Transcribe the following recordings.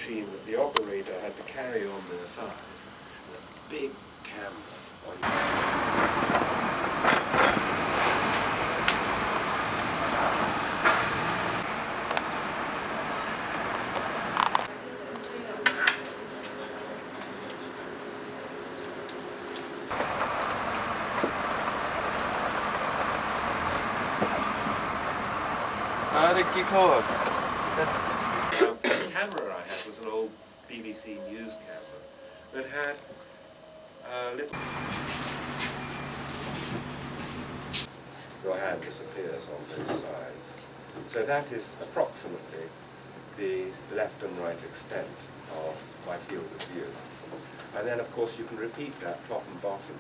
machine that the operator had to carry on their side, and a big camera on det gick hårt. The camera I had was an old BBC News camera that had a little... Your hand disappears on both sides. So that is approximately the left and right extent of my field of view. And then of course you can repeat that top and bottom.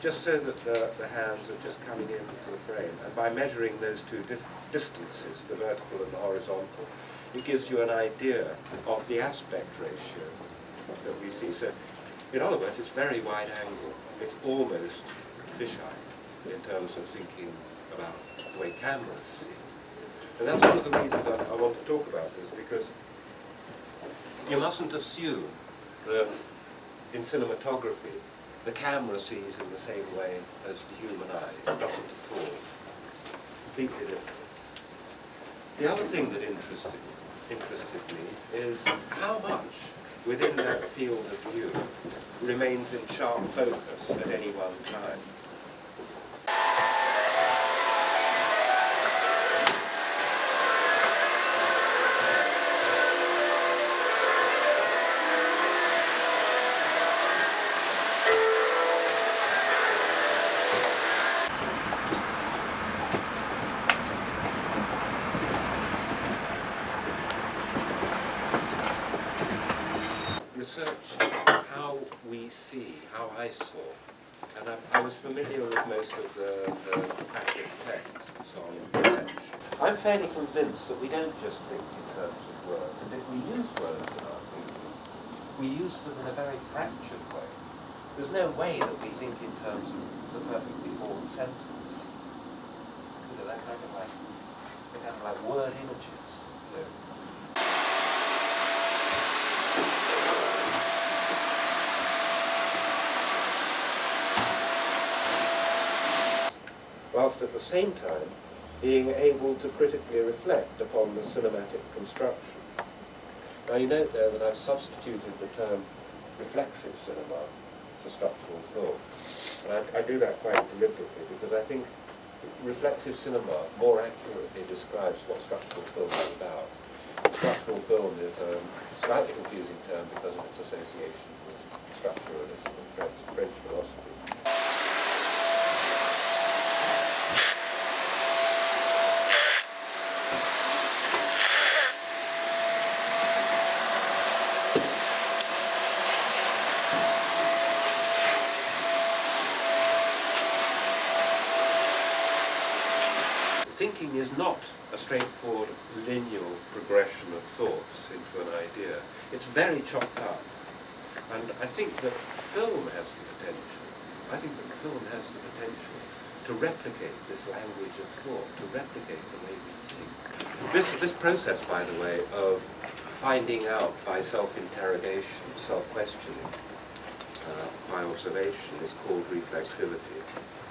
Just so that the hands are just coming into the frame. And by measuring those two distances, the vertical and the horizontal, it gives you an idea of the aspect ratio that we see. So, in other words, it's very wide angle. It's almost fisheye in terms of thinking about the way cameras see. And that's one of the reasons I want to talk about this, because you mustn't assume that in cinematography the camera sees in the same way as the human eye. It doesn't at all. Completely different. The other thing that interested me is how much within that field of view remains in sharp focus at any one time. Research how we see, how I saw, and I was familiar with most of the classic texts on perception. I'm fairly convinced that we don't just think in terms of words, and if we use words in our thinking, we use them in a very fractured way. There's no way that we think in terms of the perfectly formed sentence. You know, they're kind of like word images. You know. Whilst at the same time being able to critically reflect upon the cinematic construction. Now you note there that I've substituted the term reflexive cinema for structural film. And I do that quite deliberately because I think reflexive cinema more accurately describes what structural film is about. Structural film is a slightly confusing term because of its association with structuralism and French philosophy. Thinking is not a straightforward linear progression of thoughts into an idea. It's very chopped up. And I think that film has the potential, to replicate this language of thought, to replicate the way we think. This process, by the way, of finding out by self-interrogation, self-questioning, by observation, is called reflexivity.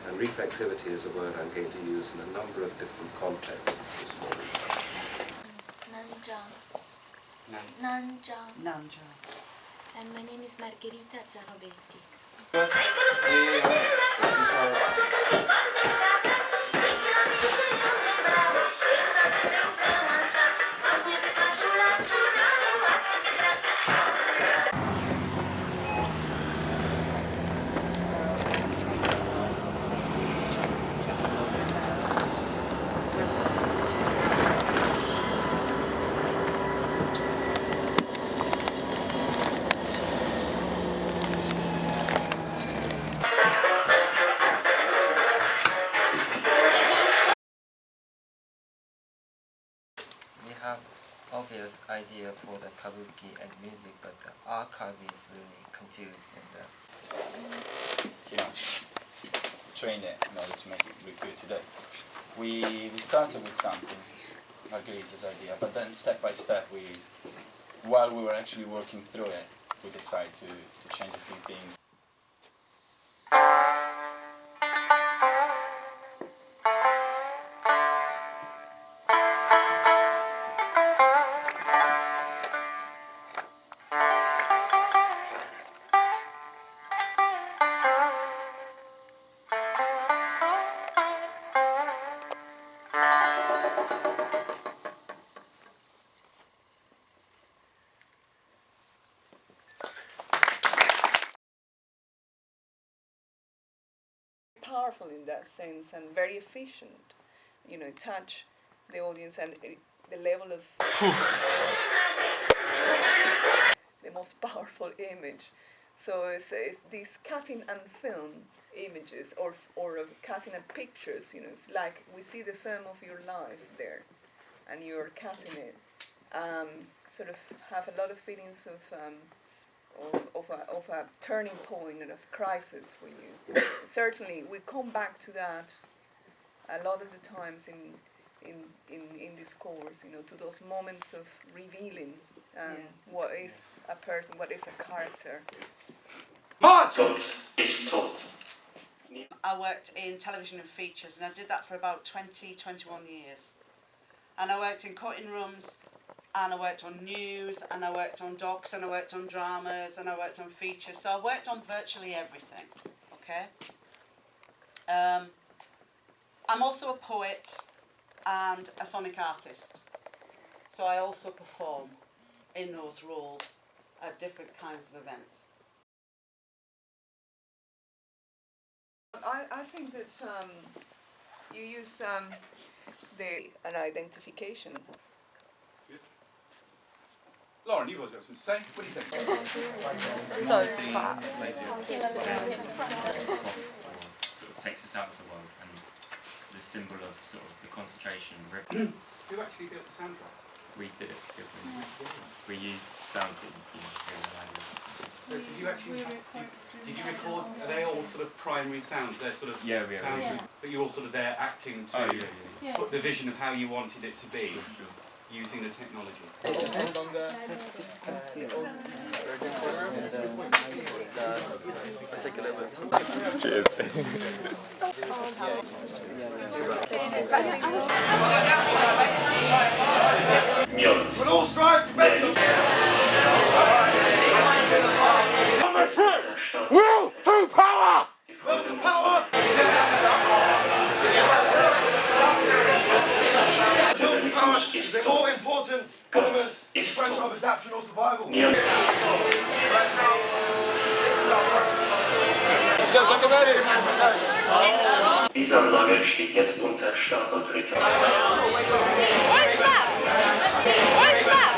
And reflexivity is a word I'm going to use in a number of different contexts this morning. Nanja. And my name is Margherita Zanobetti. Obvious idea for the kabuki and music, but the archive is really confused and train it in order to make it look good today. We started with something Margherita's idea, but then step by step, while we were actually working through it, we decided to change a few things. Powerful in that sense and very efficient, you know, touch the audience and the level of the most powerful image. So it's these cutting and film images or cutting and pictures, you know, it's like we see the film of your life there and you're cutting it. Sort of have a lot of feelings of a turning point and of crisis for you. Certainly, we come back to that a lot of the times in this course, you know, to those moments of revealing what is a person, what is a character. I worked in television and features, and I did that for about 21 years. And I worked in cutting rooms, and I worked on news, and I worked on docs, and I worked on dramas, and I worked on features. So I worked on virtually everything, okay? I'm also a poet and a sonic artist. So I also perform in those roles at different kinds of events. I think that you use an identification. Lauren, you've also got something to say. What do you think? So far. Sort of takes us out to the world, and the symbol of sort of the concentration. Who actually built the soundtrack? We did it. We used sounds that you know hear in the language. So did you actually did you record? Are they all sort of primary sounds? They're sort of sounds, but you're all sort of there acting to put the vision of how you wanted it to be. Using the technology. We'll all strive to better. Will to power! Will to power! Will to power is a more important element in the pressure of adaptation or survival. Dieser Lange steht jetzt unter Staatsautorität. What is that? What is that?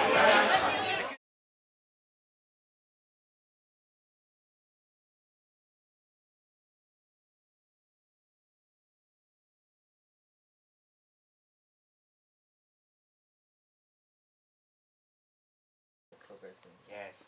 Progressing. Yes.